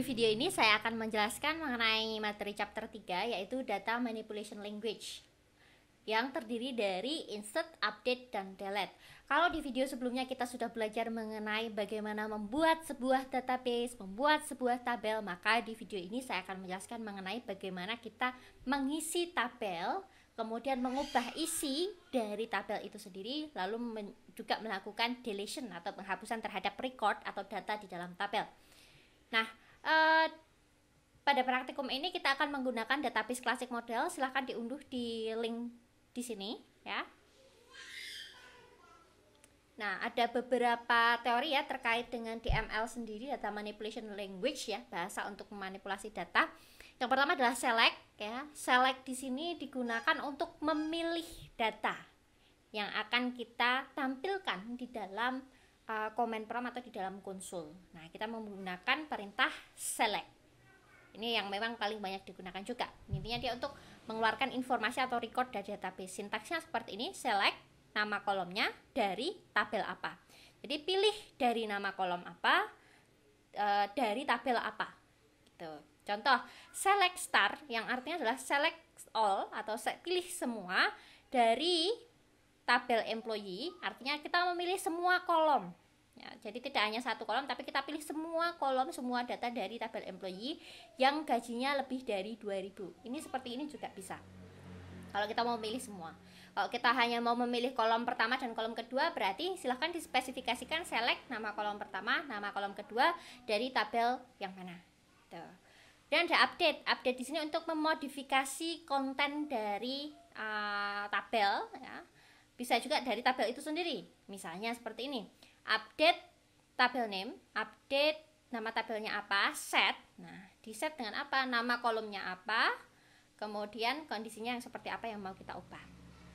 Di video ini saya akan menjelaskan mengenai materi chapter 3, yaitu Data Manipulation Language, yang terdiri dari insert, update, dan delete. Kalau di video sebelumnya kita sudah belajar mengenai bagaimana membuat sebuah database, membuat sebuah tabel, maka di video ini saya akan menjelaskan mengenai bagaimana kita mengisi tabel, kemudian mengubah isi dari tabel itu sendiri, lalu juga melakukan deletion atau penghapusan terhadap record atau data di dalam tabel. Nah, pada praktikum ini kita akan menggunakan database classic model. Silahkan diunduh di link di sini ya. Nah, ada beberapa teori ya terkait dengan DML sendiri, data manipulation language ya, bahasa untuk memanipulasi data. Yang pertama adalah select ya. Select di sini digunakan untuk memilih data yang akan kita tampilkan di dalam command prompt atau di dalam konsol. Nah, kita menggunakan perintah select. Ini yang memang paling banyak digunakan juga. Intinya dia untuk mengeluarkan informasi atau record dari database. Sintaksnya seperti ini, select nama kolomnya dari tabel apa. Jadi pilih dari nama kolom apa, dari tabel apa. Gitu. Contoh, select star yang artinya adalah select all atau pilih semua dari tabel employee, artinya kita memilih semua kolom ya, jadi tidak hanya satu kolom, tapi kita pilih semua kolom, semua data dari tabel employee yang gajinya lebih dari 2000. Ini seperti ini juga bisa kalau kita mau memilih semua. Kalau kita hanya mau memilih kolom pertama dan kolom kedua, berarti silahkan dispesifikasikan select nama kolom pertama, nama kolom kedua dari tabel yang mana. Tuh. Dan ada update. Update di sini untuk memodifikasi konten dari tabel ya. Bisa juga dari tabel itu sendiri. Misalnya seperti ini. Update tabel name, update nama tabelnya apa, set. Nah, di set dengan apa? Nama kolomnya apa? Kemudian kondisinya yang seperti apa yang mau kita ubah.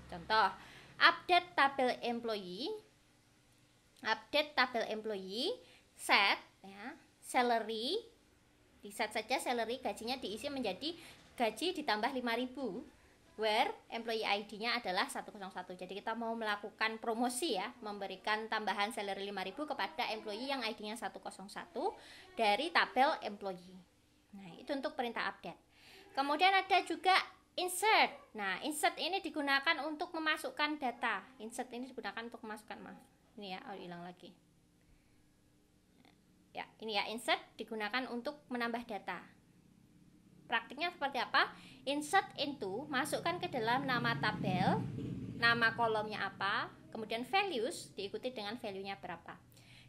Contoh, update tabel employee. Update tabel employee, set ya, salary. Di set saja salary, gajinya diisi menjadi gaji ditambah 5.000. Where employee ID-nya adalah 101. Jadi kita mau melakukan promosi ya, memberikan tambahan salary 5.000 kepada employee yang ID-nya 101 dari tabel employee. Nah, itu untuk perintah update. Kemudian ada juga insert. Nah, insert ini digunakan untuk memasukkan data. Insert ini digunakan untuk memasukkan, maaf. Ini ya, hilang lagi. Ya, ini ya, insert digunakan untuk menambah data. Praktiknya seperti apa? Insert into, masukkan ke dalam nama tabel, nama kolomnya apa, kemudian values, diikuti dengan value-nya berapa.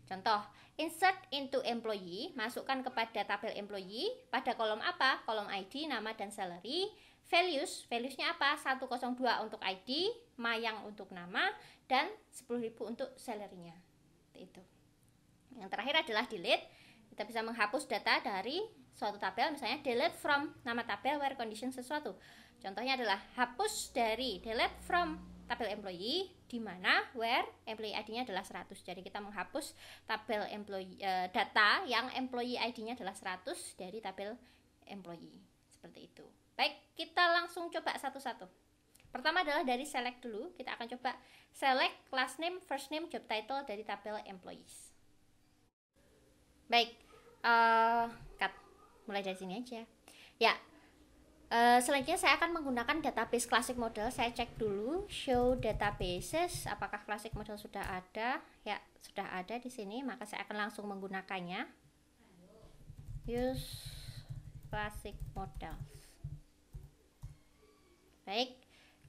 Contoh, insert into employee, masukkan kepada tabel employee, pada kolom apa? Kolom ID, nama, dan salary. Values-nya apa? 102 untuk ID, Mayang untuk nama, dan 10.000 untuk salary-nya. Itu. Yang terakhir adalah delete. Kita bisa menghapus data dari suatu tabel, misalnya delete from nama tabel where condition sesuatu. Contohnya adalah hapus dari delete from tabel employee di mana where employee ID-nya adalah 100. Jadi kita menghapus tabel employee data yang employee ID-nya adalah 100 dari tabel employee. Seperti itu. Baik, kita langsung coba satu-satu. Pertama adalah dari select dulu. Kita akan coba select class name, first name, job title dari tabel employees. Baik, cut. Mulai dari sini aja ya. Selanjutnya saya akan menggunakan database classic model. Saya cek dulu show databases, apakah classic model sudah ada. Ya, sudah ada di sini, maka saya akan langsung menggunakannya. Use classic model. Baik,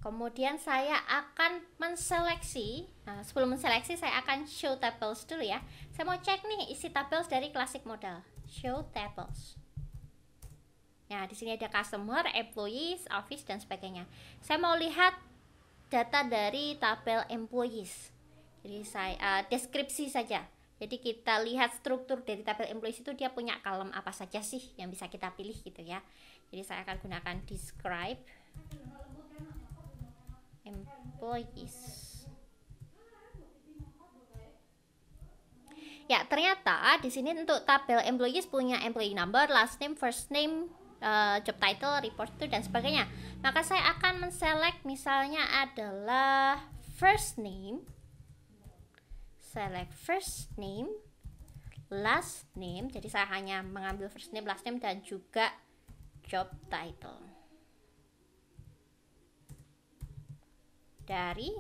kemudian saya akan menseleksi. Nah, sebelum menseleksi saya akan show tables dulu ya. Saya mau cek nih isi tables dari classic model. Show tables. Nah, di sini ada customer, employees, office, dan sebagainya. Saya mau lihat data dari tabel employees. Jadi saya deskripsi saja. Jadi kita lihat struktur dari tabel employees itu dia punya kolom apa saja sih yang bisa kita pilih gitu ya. Jadi saya akan gunakan describe employees. Ya, ternyata di sini untuk tabel employees punya employee number, last name, first name, job title, report to, dan sebagainya. Maka saya akan men-select misalnya adalah first name. Select first name, last name. Jadi saya hanya mengambil first name, last name, dan juga job title dari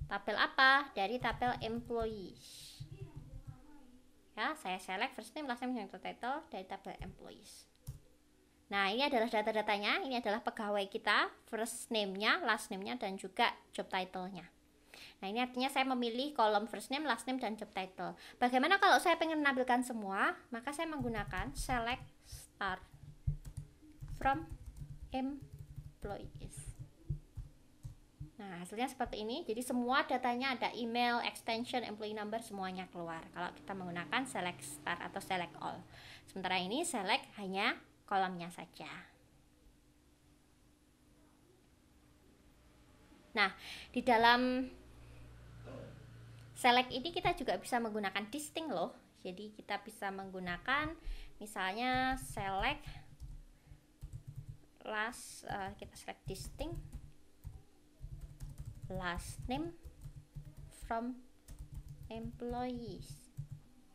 tabel apa? Dari tabel employees. Ya, saya select first name, last name, dan job title dari tabel employees. Nah, ini adalah data-datanya. Ini adalah pegawai kita, first name-nya, last name-nya, dan juga job title-nya. Nah, ini artinya saya memilih kolom first name, last name, dan job title. Bagaimana kalau saya pengen menampilkan semua? Maka saya menggunakan select start from employees. Nah, hasilnya seperti ini. Jadi semua datanya ada email, extension, employee number, semuanya keluar kalau kita menggunakan select start atau select all. Sementara ini select hanya kolomnya saja. Nah, di dalam select ini kita juga bisa menggunakan distinct loh. Jadi kita bisa menggunakan misalnya select last, kita select distinct last name from employees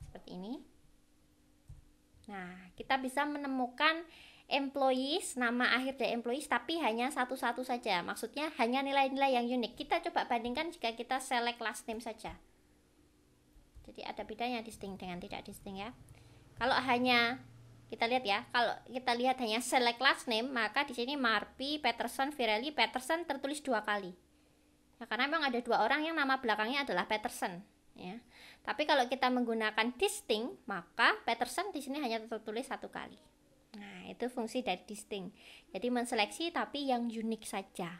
seperti ini. Nah, kita bisa menemukan employees, nama akhir dari employees, tapi hanya satu-satu saja. Maksudnya hanya nilai-nilai yang unik. Kita coba bandingkan jika kita select last name saja. Jadi ada bedanya distinct dengan tidak distinct ya. Kalau hanya kita lihat ya, kalau kita lihat hanya select last name, maka di sini Marpi, Peterson, Virelli, Peterson tertulis 2 kali. Ya, karena memang ada 2 orang yang nama belakangnya adalah Peterson ya. Tapi kalau kita menggunakan distinct, maka Peterson di sini hanya tertulis 1 kali. Nah, itu fungsi dari distinct. Jadi menseleksi tapi yang unik saja.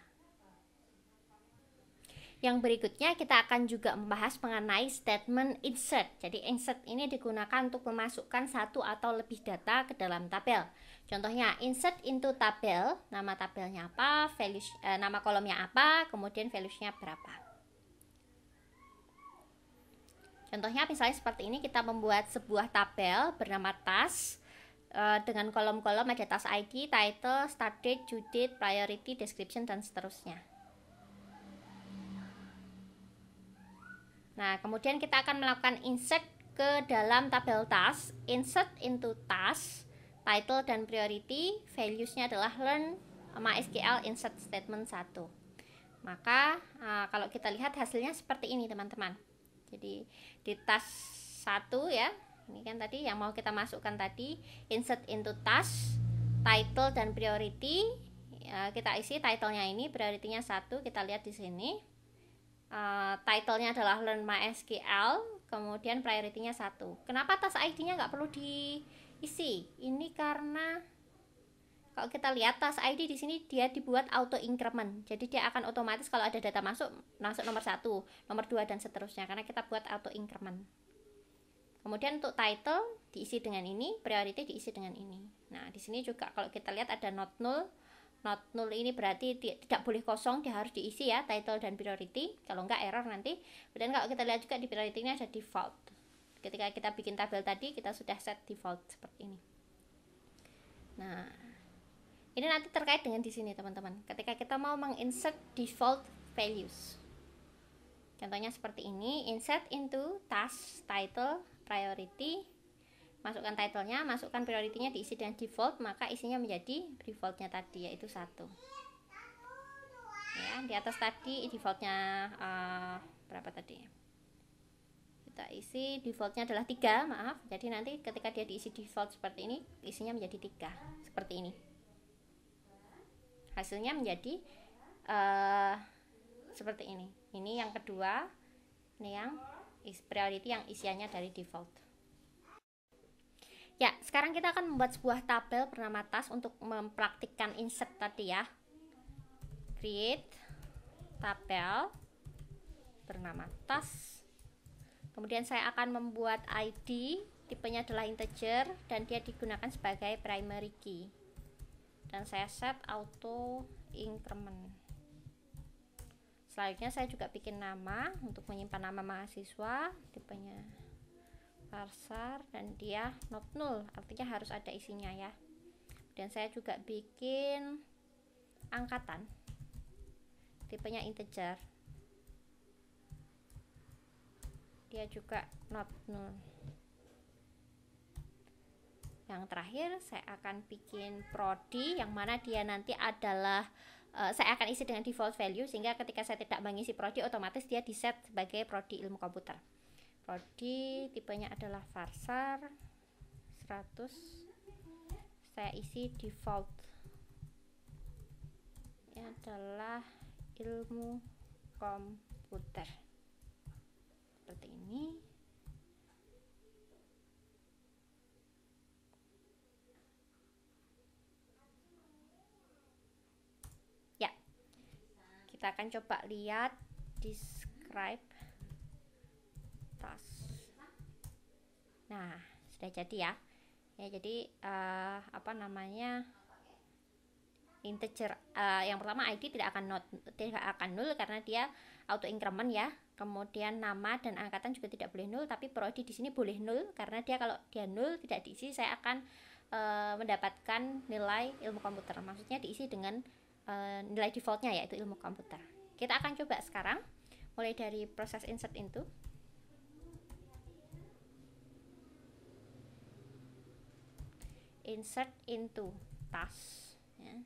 Yang berikutnya kita akan juga membahas mengenai statement insert. Jadi insert ini digunakan untuk memasukkan 1 atau lebih data ke dalam tabel. Contohnya insert into tabel, nama tabelnya apa, values, nama kolomnya apa, kemudian valuesnya berapa. Contohnya misalnya seperti ini, kita membuat sebuah tabel bernama task dengan kolom-kolom ada task ID, title, start date, due date, priority, description, dan seterusnya. Nah, kemudian kita akan melakukan insert ke dalam tabel task, insert into task, title dan priority, valuesnya adalah learn MySQL insert statement 1. Maka kalau kita lihat hasilnya seperti ini teman-teman. Jadi di task 1 ya, ini kan tadi yang mau kita masukkan tadi, insert into task, title dan priority, kita isi titlenya ini, priority-nya 1, kita lihat di sini. Title-nya adalah Learn MySQL, kemudian priority-nya 1. Kenapa task ID-nya nggak perlu diisi? Ini karena kalau kita lihat task ID di sini dia dibuat auto increment. Jadi dia akan otomatis kalau ada data masuk nomor 1, nomor 2 dan seterusnya karena kita buat auto increment. Kemudian untuk title diisi dengan ini, priority diisi dengan ini. Nah, di sini juga kalau kita lihat ada not null. Not null ini berarti tidak boleh kosong, dia harus diisi ya, title dan priority. Kalau enggak error nanti. Kemudian kalau kita lihat juga di priority ini ada default. Ketika kita bikin tabel tadi, kita sudah set default seperti ini. Nah, ini nanti terkait dengan di sini teman-teman. Ketika kita mau menginsert default values. Contohnya seperti ini, insert into task, title, priority. Masukkan titlenya, masukkan priority-nya diisi dengan default, maka isinya menjadi default-nya tadi, yaitu 1. Ya, di atas tadi default-nya berapa tadi? Kita isi default-nya adalah 3, maaf. Jadi nanti ketika dia diisi default seperti ini, isinya menjadi 3, seperti ini. Hasilnya menjadi seperti ini. Ini yang kedua, ini yang priority yang isiannya dari default. Ya, sekarang kita akan membuat sebuah tabel bernama task untuk mempraktikkan insert tadi ya. Create tabel bernama task. Kemudian saya akan membuat ID, tipenya adalah integer dan dia digunakan sebagai primary key. Dan saya set auto increment. Selanjutnya saya juga bikin nama untuk menyimpan nama mahasiswa, tipenya parser dan dia not null, artinya harus ada isinya ya. Dan saya juga bikin angkatan, tipenya integer, dia juga not null. Yang terakhir saya akan bikin prodi yang mana dia nanti adalah saya akan isi dengan default value, sehingga ketika saya tidak mengisi prodi otomatis dia di set sebagai prodi ilmu komputer. Prodi tipenya adalah Varsar 100, saya isi default ini adalah ilmu komputer seperti ini. Ya, kita akan coba lihat describe task. Nah, sudah jadi ya. Ya, jadi apa namanya, integer yang pertama ID tidak akan nol karena dia auto increment ya. Kemudian nama dan angkatan juga tidak boleh nol, tapi prodi di sini boleh nol karena dia kalau dia nol tidak diisi saya akan mendapatkan nilai ilmu komputer. Maksudnya diisi dengan nilai defaultnya yaitu ilmu komputer. Kita akan coba sekarang mulai dari proses insert into. Insert into task ya.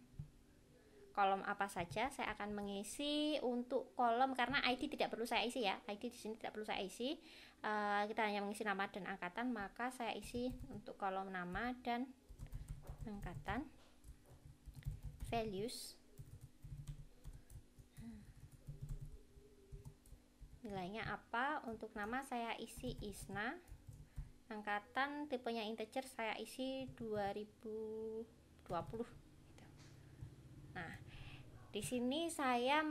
Kolom apa saja saya akan mengisi untuk kolom, karena ID tidak perlu saya isi ya, ID di sini tidak perlu saya isi. Kita hanya mengisi nama dan angkatan, maka saya isi untuk kolom nama dan angkatan. Values nilainya apa, untuk nama saya isi ISNA, angkatan tipenya integer saya isi 2020. Nah, di sini saya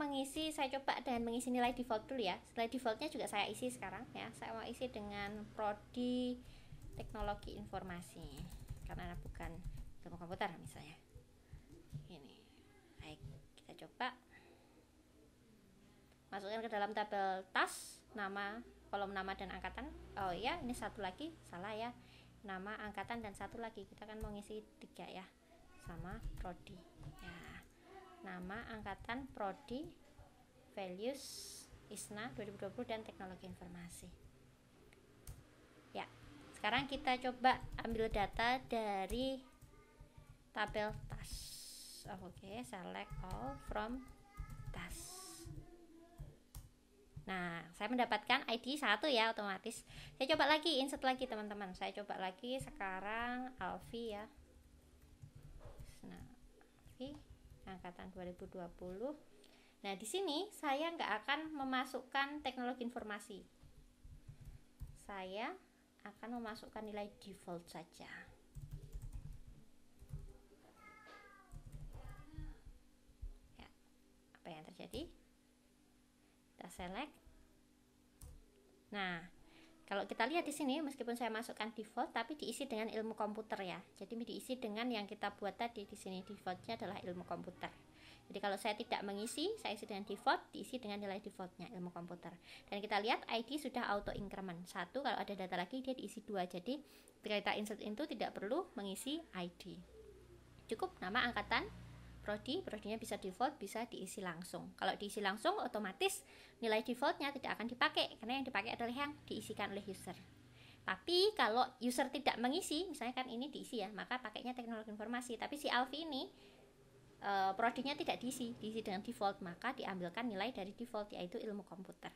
coba dengan mengisi nilai default dulu ya. Nilai defaultnya juga saya isi sekarang ya. Saya mau isi dengan prodi teknologi informasi karena bukan ilmu komputer misalnya. Ini. Baik, kita coba masukkan ke dalam tabel task, nama, kolom nama dan angkatan. Oh iya, ini satu lagi, salah ya. Nama, angkatan dan satu lagi. Kita kan mau ngisi 3 ya. Sama prodi. Ya. Nama, angkatan, prodi, values, ISNA 2020 dan teknologi informasi. Ya, sekarang kita coba ambil data dari tabel task. Oke, select all from task. Nah, saya mendapatkan ID 1 ya otomatis. Saya coba lagi, insert lagi teman-teman. Saya coba lagi sekarang Alfi ya. Nah, Alfi angkatan 2020. Nah, di sini saya nggak akan memasukkan teknologi informasi. Saya akan memasukkan nilai default saja. Ya, apa yang terjadi? Kita select. Nah, kalau kita lihat di sini, meskipun saya masukkan default, tapi diisi dengan ilmu komputer ya. Jadi diisi dengan yang kita buat tadi. Di sini defaultnya adalah ilmu komputer. Jadi kalau saya tidak mengisi, saya isi dengan default, diisi dengan nilai defaultnya ilmu komputer. Dan kita lihat ID sudah auto increment 1. Kalau ada data lagi dia diisi 2. Jadi ketika kita insert into tidak perlu mengisi ID. Cukup nama, angkatan, prodinya bisa default, bisa diisi langsung. Kalau diisi langsung otomatis nilai defaultnya tidak akan dipakai karena yang dipakai adalah yang diisikan oleh user. Tapi kalau user tidak mengisi, misalnya kan ini diisi ya, maka pakainya teknologi informasi. Tapi si Alfi ini prodinya tidak diisi dengan default, maka diambilkan nilai dari default yaitu ilmu komputer.